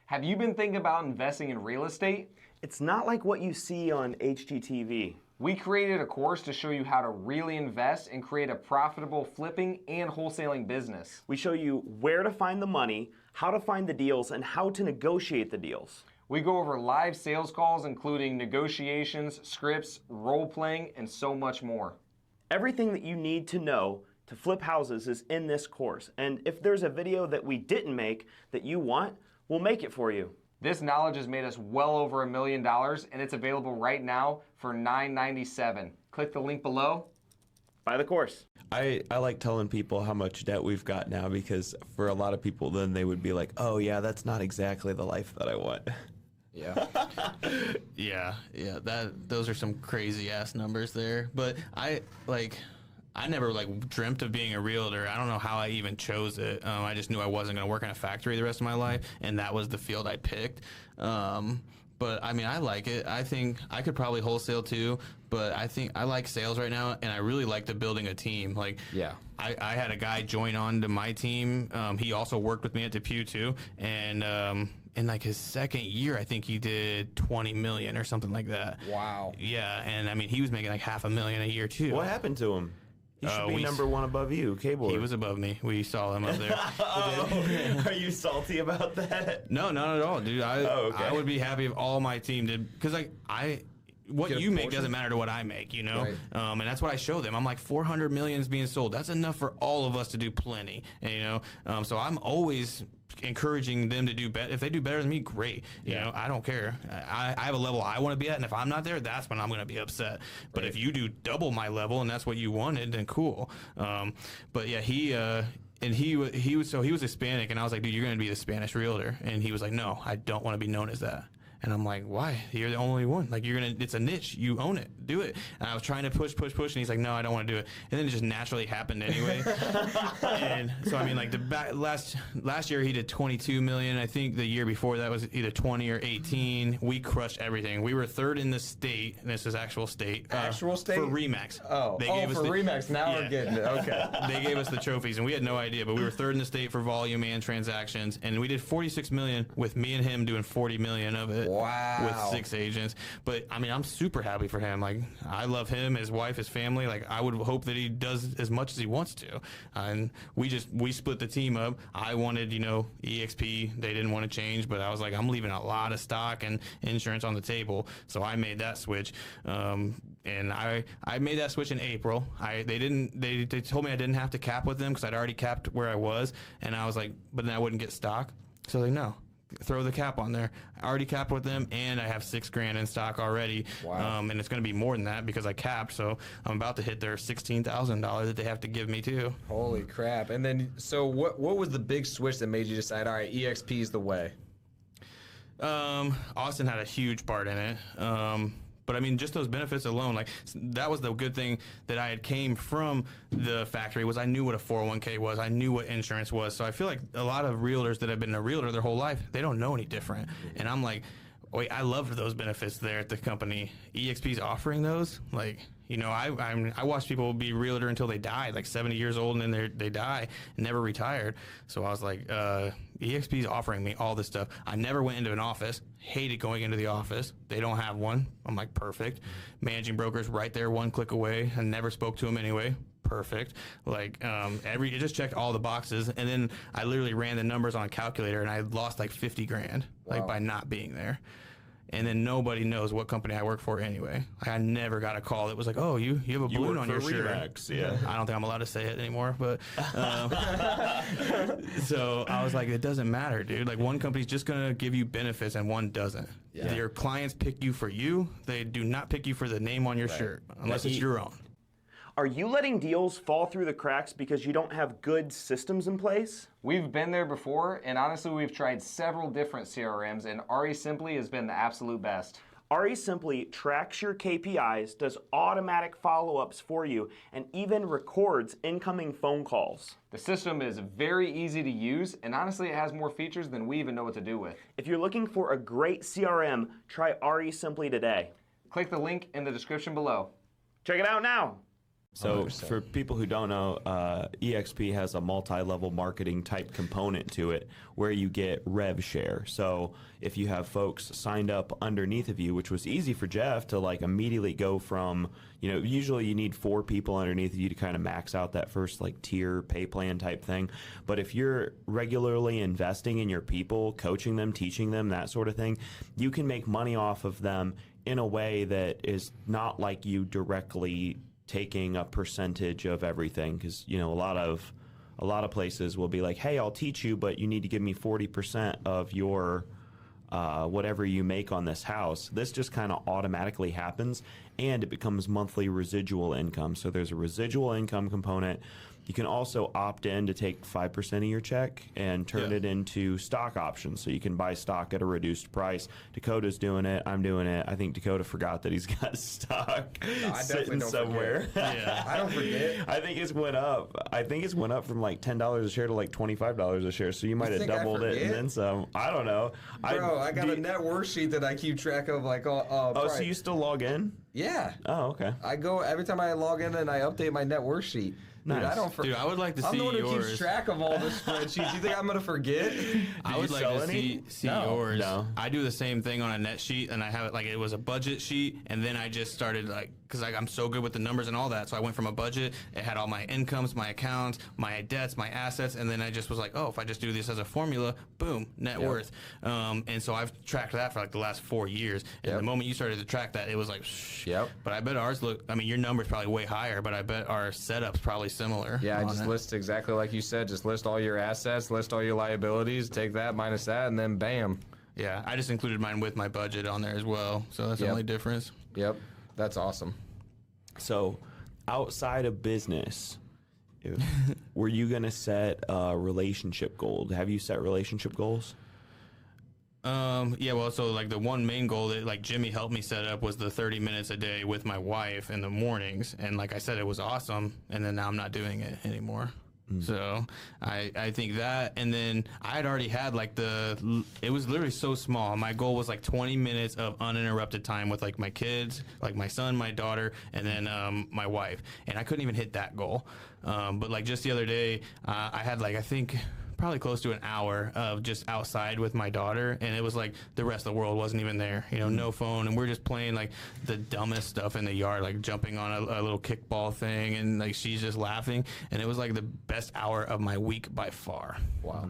Have you been thinking about investing in real estate? It's not like what you see on HGTV. We created a course to show you how to really invest and create a profitable flipping and wholesaling business. We show you where to find the money, how to find the deals, and how to negotiate the deals. We go over live sales calls, including negotiations, scripts, role-playing, and so much more. Everything that you need to know to flip houses is in this course. And if there's a video that we didn't make that you want, we'll make it for you. This knowledge has made us well over $1 million, and it's available right now for $997. Click the link below. Buy the course. I like telling people how much debt we've got now, because for a lot of people, then they would be like, oh yeah, that's not exactly the life that I want. Yeah. Yeah. Those are some crazy ass numbers there. But I never like dreamt of being a realtor. I don't know how I even chose it. I just knew I wasn't going to work in a factory the rest of my life, and that was the field I picked. But I mean, I like it. I think I could probably wholesale too, but I think I like sales right now, and I really like the building a team. Like, Yeah. I had a guy join on to my team. He also worked with me at DePuy too, and in like his second year, I think he did 20 million or something like that. Wow. Yeah, and I mean, he was making like $500,000 a year too. What happened to him? He should be number one above you, K-Board. He was above me. We saw him up there. Are you salty about that? No, not at all, dude. okay. I would be happy if all my team did, because like what Get a you make portion? doesn't matter to what I make, you know. Right. And that's what I show them. I'm like, 400 million is being sold. That's enough for all of us to do plenty, and, you know. So I'm always encouraging them to do better. If they do better than me, great. You know, I don't care. I have a level I want to be at, and if I'm not there, that's when I'm going to be upset. But if you do double my level and that's what you wanted, then cool. But yeah, he was Hispanic, and I was like, dude, you're going to be the Spanish realtor. And he was like, no, I don't want to be known as that. And I'm like, why? You're the only one. Like, it's a niche. You own it. Do it. And I was trying to push. And he's like, no, I don't want to do it. And then it just naturally happened anyway. And so, I mean, like, last year he did 22 million. I think the year before that was either 20 or 18. We crushed everything. We were third in the state. And this is actual state. Actual state? For Remax. Oh, for Remax. Now we're getting it. Okay. They gave us the trophies, and we had no idea. But we were third in the state for volume and transactions. And we did 46 million with me and him doing 40 million of it. Wow. With 6 agents. But I mean, I'm super happy for him. Like, I love him, his wife, his family. Like, I would hope that he does as much as he wants to. And we split the team up. I wanted, EXP. They didn't want to change, but I was like, I'm leaving a lot of stock and insurance on the table. So I made that switch. And I made that switch in April. They told me I didn't have to cap with them because I'd already capped where I was. And I was like, but then I wouldn't get stock. So like, no. Throw the cap on there. I already capped with them, and I have $6,000 in stock already. Wow. And it's going to be more than that because I capped. So I'm about to hit their $16,000 that they have to give me too. Holy crap. And then, so what was the big switch that made you decide, all right, EXP is the way? Austin had a huge part in it. But I mean, just those benefits alone, like, that was the good thing that I had came from the factory, was I knew what a 401k was. I knew what insurance was. So I feel like a lot of realtors that have been a realtor their whole life, they don't know any different. And I'm like, wait, I loved those benefits there at the company. EXP's offering those. Like, you know, I watch people be realtor until they die, like 70 years old, and then they die and never retired. So I was like, EXP's offering me all this stuff. I never went into an office. Hated going into the office. They don't have one. I'm like, perfect. Managing brokers right there, one click away. I never spoke to them anyway. Perfect. Like, it just checked all the boxes, and then I literally ran the numbers on a calculator, and I lost like 50 grand, like by not being there. And then nobody knows what company I work for anyway. I never got a call that was like, "Oh, you have a balloon on your shirt." Yeah. I don't think I'm allowed to say it anymore, but so I was like, it doesn't matter, dude. Like, one company's just gonna give you benefits and one doesn't. Yeah. Your clients pick you for you. They do not pick you for the name on your shirt unless it's your own. Are you letting deals fall through the cracks because you don't have good systems in place? We've been there before, and honestly, we've tried several different CRMs, and RE Simply has been the absolute best. RE Simply tracks your KPIs, does automatic follow-ups for you, and even records incoming phone calls. The system is very easy to use, and honestly, it has more features than we even know what to do with. If you're looking for a great CRM, try RE Simply today. Click the link in the description below. Check it out now. So for people who don't know, EXP has a multi-level marketing type component to it where you get rev share. So if you have folks signed up underneath of you, which was easy for Geoff to like immediately go from, you know, usually you need 4 people underneath of you to kind of max out that first like tier pay plan type thing. But if you're regularly investing in your people, coaching them, teaching them, that sort of thing, you can make money off of them in a way that is not like you directly taking a percentage of everything, because you know a lot of places will be like, hey, I'll teach you, but you need to give me 40% of your whatever you make on this house. This just kind of automatically happens, and it becomes monthly residual income. So there's a residual income component. You can also opt in to take 5% of your check and turn it into stock options. So you can buy stock at a reduced price. Dakota's doing it. I'm doing it. I think Dakota forgot that he's got stock sitting somewhere. Yeah, I don't forget. I think it's went up. I think it's went up from like $10 a share to like $25 a share. So you might have think I doubled it and forget? then some. I don't know. Bro, I got a net worth sheet that I keep track of. Like, so you still log in? Yeah. Oh, okay. I go every time I log in and I update my net worth sheet. Dude, Nice. Dude, I would like to I'm see the one who yours. keeps track of all the spreadsheets. You think I'm gonna forget? I would like to see No. yours. No. I do the same thing on a net sheet, and I have it like it was a budget sheet, and then I just started like, because I'm so good with the numbers and all that, so I went from a budget. It had all my incomes, my accounts, my debts, my assets, and then I just was like, oh, if I just do this as a formula, boom, net worth. And so I've tracked that for like the last 4 years. And the moment you started to track that, it was like, shh. Yep. But I bet ours look. I mean, your number's probably way higher, but I bet our setup's probably similar. Yeah, I on just it. list exactly like you said. Just list all your assets, list all your liabilities, take that minus that, and then bam. Yeah, I just included mine with my budget on there as well, so that's the only difference. Yep, that's awesome. So, outside of business, were you going to set a relationship goal? Have you set relationship goals? Yeah, well, so like the one main goal that like Jimmy helped me set up was the 30 minutes a day with my wife in the mornings. And like I said, it was awesome. And then now I'm not doing it anymore. So I think that, and then I had already had like it was literally so small. My goal was like 20 minutes of uninterrupted time with like my kids, like my son, my daughter, and then my wife. And I couldn't even hit that goal. But like just the other day, I had like, I think probably close to an hour of just outside with my daughter, and it was like the rest of the world wasn't even there, you know, no phone, and we're just playing like the dumbest stuff in the yard, like jumping on a little kickball thing, and like she's just laughing, and it was like the best hour of my week by far. Wow.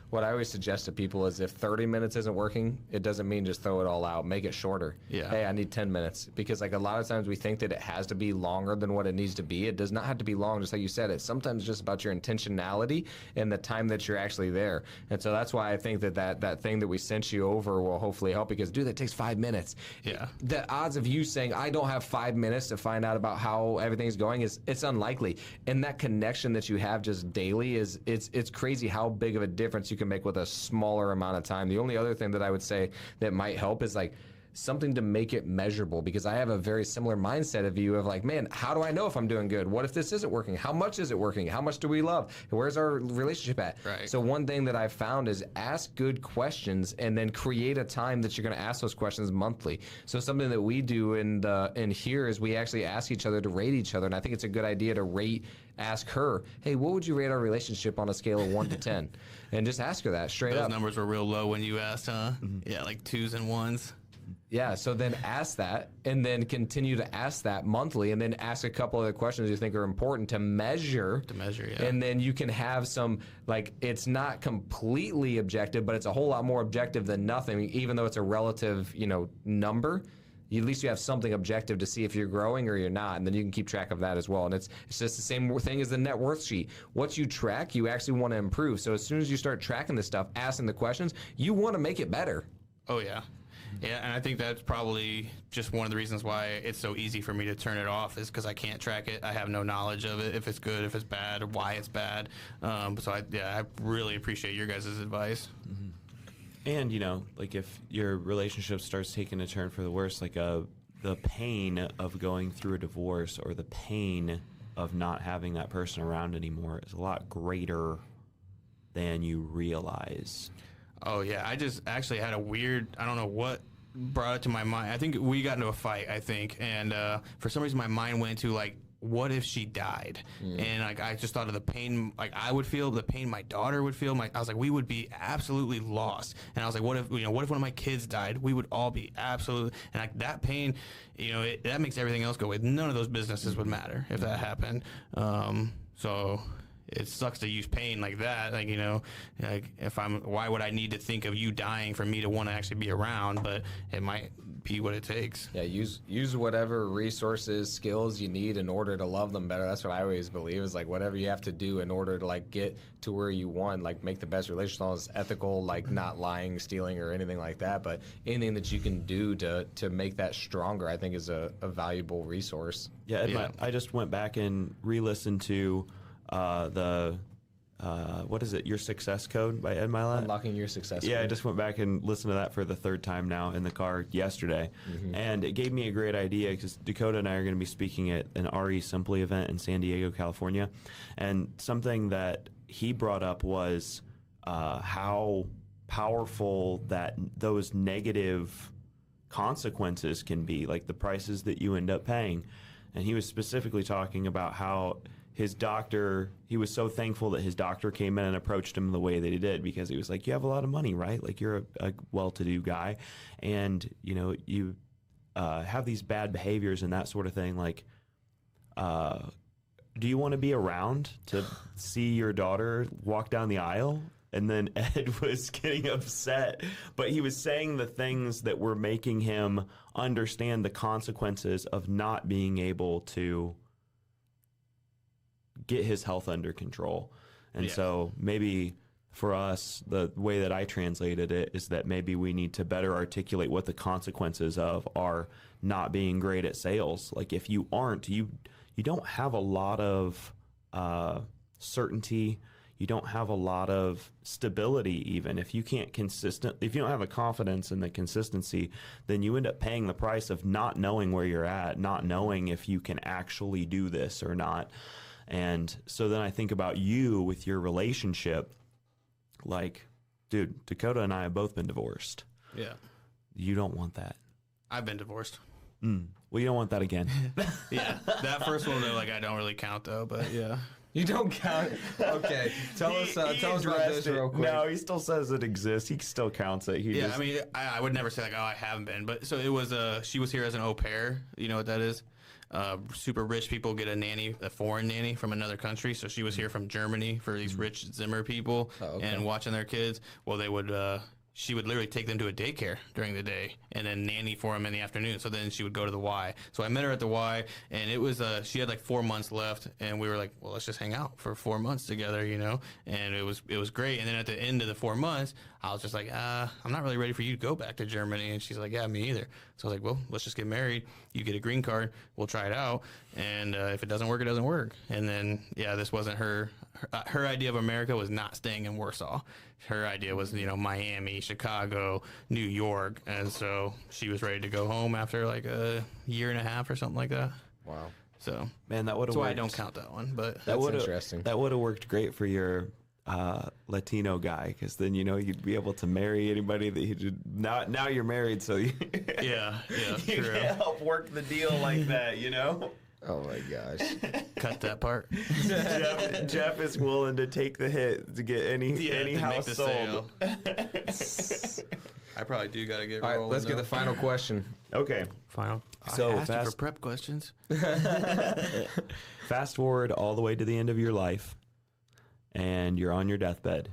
What I always suggest to people is if 30 minutes isn't working, it doesn't mean just throw it all out. Make it shorter. Yeah. Hey, I need 10 minutes. Because like a lot of times we think that it has to be longer than what it needs to be. It does not have to be long, just like you said. It's sometimes just about your intentionality and the time that you're actually there. And so that's why I think that thing that we sent you over will hopefully help, because dude, that takes 5 minutes. Yeah. The odds of you saying, I don't have 5 minutes to find out about how everything's going it's unlikely. And that connection that you have just daily it's crazy how big of a difference you can make with a smaller amount of time. The only other thing that I would say that might help is like something to make it measurable, because I have a very similar mindset of you of like, man, how do I know if I'm doing good? What if this isn't working? How much is it working? How much do we love? Where's our relationship at? Right. So one thing that I've found is ask good questions and then create a time that you're going to ask those questions monthly. So something that we do in here is we actually ask each other to rate each other. And I think it's a good idea to ask her, hey, what would you rate our relationship on a scale of 1 to 10? And just ask her that straight up. Those numbers were real low when you asked, huh? Yeah, like 2s and 1s. Yeah, so then ask that, and then continue to ask that monthly, and then ask a couple other questions you think are important to measure. Yeah. And then you can have some, like, it's not completely objective, but it's a whole lot more objective than nothing, even though it's a relative, number. At least you have something objective to see if you're growing or you're not, and then you can keep track of that as well. And it's just the same thing as the net worth sheet. What you track, you actually want to improve. So as soon as you start tracking this stuff, asking the questions, you want to make it better. Oh, yeah. Yeah, and I think that's probably just one of the reasons why it's so easy for me to turn it off, is because I can't track it. I have no knowledge of it, if it's good, if it's bad, or why it's bad. So I really appreciate your guys' advice. Mm-hmm. And, like if your relationship starts taking a turn for the worse, like the pain of going through a divorce or the pain of not having that person around anymore is a lot greater than you realize. Oh, yeah. I just actually had I don't know what brought it to my mind. I think we got into a fight, and for some reason my mind went to, like, what if she died? And like I just thought of the pain like I would feel, the pain my daughter would feel. I was like, we would be absolutely lost. And I was like, what if one of my kids died? We would all be absolutely, and like that pain, that makes everything else go away. None of those businesses would matter if that happened. So it sucks to use pain like that. Like, why would I need to think of you dying for me to want to actually be around? But it might be what it takes. Yeah, use whatever resources, skills you need in order to love them better. That's what I always believe, is like whatever you have to do in order to like get to where you want, like make the best relationship, all this ethical, like not lying, stealing, or anything like that. But anything that you can do to make that stronger, I think is a valuable resource. Yeah, I just went back and re-listened to what is it? Your Success Code by Ed Milet? Unlocking Your Success Code. Yeah, I just went back and listened to that for the third time now in the car yesterday. And it gave me a great idea, because Dakota and I are going to be speaking at an RE Simply event in San Diego, California. And something that he brought up was how powerful that those negative consequences can be, like the prices that you end up paying. And he was specifically talking about how his doctor, he was so thankful that his doctor came in and approached him the way that he did, because he was like, you have a lot of money, right? Like, you're a well-to-do guy, and, you have these bad behaviors and that sort of thing. Like, do you want to be around to see your daughter walk down the aisle? And then Ed was getting upset, but he was saying the things that were making him understand the consequences of not being able to get his health under control. And so maybe for us, the way that I translated it is that maybe we need to better articulate what the consequences of are not being great at sales. Like, if you aren't, you don't have a lot of certainty. You don't have a lot of stability. Even if you can't if you don't have the confidence and the consistency, then you end up paying the price of not knowing where you're at, not knowing if you can actually do this or not. And so then I think about you with your relationship, like, dude, Dakota and I have both been divorced. Yeah. You don't want that. I've been divorced. Well, you don't want that again. Yeah. That first one, though, like, I don't really count, though, but yeah. You don't count. Okay, tell us about this real quick. No, he still says it exists. He still counts it. I mean, I would never say, like, oh, I haven't been. But so it was, she was here as an au pair. You know what that is? Super rich people get a nanny, a foreign nanny from another country. So she was here from Germany for these rich Zimmer people and watching their kids. Well, they would, she would literally take them to a daycare during the day and then nanny for them in the afternoon. So then she would go to the Y. So I met her at the Y, and it was, she had like 4 months left, and we were like, well, let's just hang out for 4 months together, and it was great. And then at the end of the 4 months, I was just like, I'm not really ready for you to go back to Germany. And she's like, yeah, me either. So I was like, well, let's just get married. You get a green card. We'll try it out. And if it doesn't work, it doesn't work. And then, yeah, this wasn't her her idea of America was not staying in Warsaw. Her idea was, Miami, Chicago, New York. And so she was ready to go home after like a year and a half or something like that. Wow. So, Man, that would have that's why I worked. don't count that one. But That's interesting. That would have worked great for your Latino guy, because then you'd be able to marry anybody that you did. Now you're married, so you, yeah, you true. can help work the deal like that. Oh my gosh. Cut that part. Jeff is willing to take the hit to get any to house make the sold. sale. I probably do got to get All right, rolling. let's get the final question. Okay. final. So I asked you fast- for prep questions. Fast forward all the way to the end of your life, and you're on your deathbed.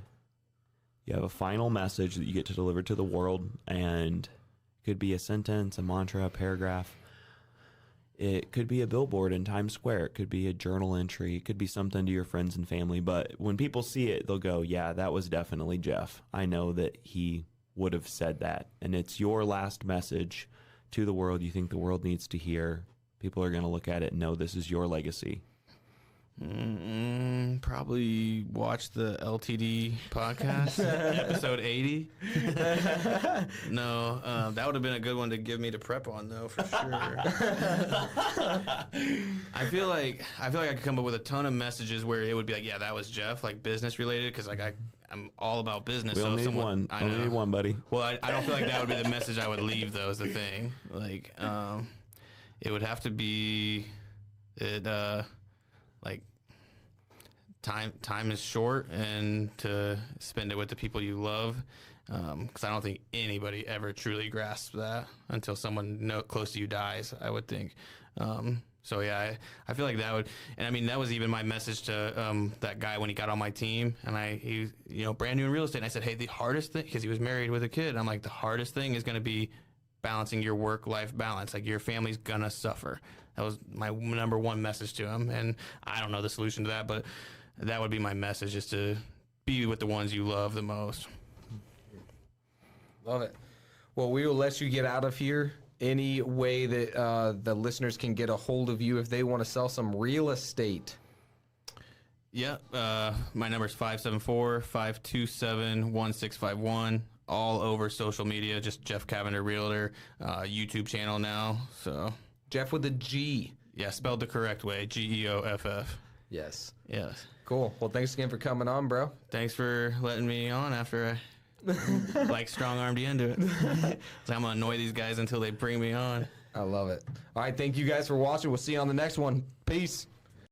You have a final message that you get to deliver to the world, and it could be a sentence, a mantra, a paragraph. It could be a billboard in Times Square. It could be a journal entry. It could be something to your friends and family. But when people see it, they'll go, yeah, that was definitely Geoff. I know that he would have said that. And it's your last message to the world you think the world needs to hear. People are going to look at it and know this is your legacy. Probably watch the LTD podcast, episode 80. No, that would have been a good one to give me to prep on, though, for sure. I feel like I could come up with a ton of messages where it would be like, yeah, that was Geoff, like business related, because like I'm all about business. We so only if need one. I Only know. need one, buddy. Well, I don't feel like that would be the message I would leave, though, is the thing. Like, it would have to be like time is short, and to spend it with the people you love, because I don't think anybody ever truly grasps that until someone close to you dies, I would think. So yeah, I feel like that would, and I mean that was even my message to that guy when he got on my team, and he brand new in real estate, and I said, hey, the hardest thing, because he was married with a kid, I'm like, the hardest thing is going to be balancing your work-life balance. Like, your family's gonna suffer. That was my number one message to him, and I don't know the solution to that, but that would be my message, is to be with the ones you love the most. Love it. Well, we will let you get out of here. Any way that the listeners can get a hold of you if they want to sell some real estate? Yeah, my number is 574-527-1651. All over social media, just Geoff Cavender Realtor, YouTube channel now. So Geoff with a G. yeah, spelled the correct way, Geoff. Yes. Yes. Cool. Well, thanks again for coming on, bro. Thanks for letting me on after I like strong-armed you into it. So I'm gonna annoy these guys until they bring me on. I love it. All right, thank you guys for watching. We'll see you on the next one. Peace.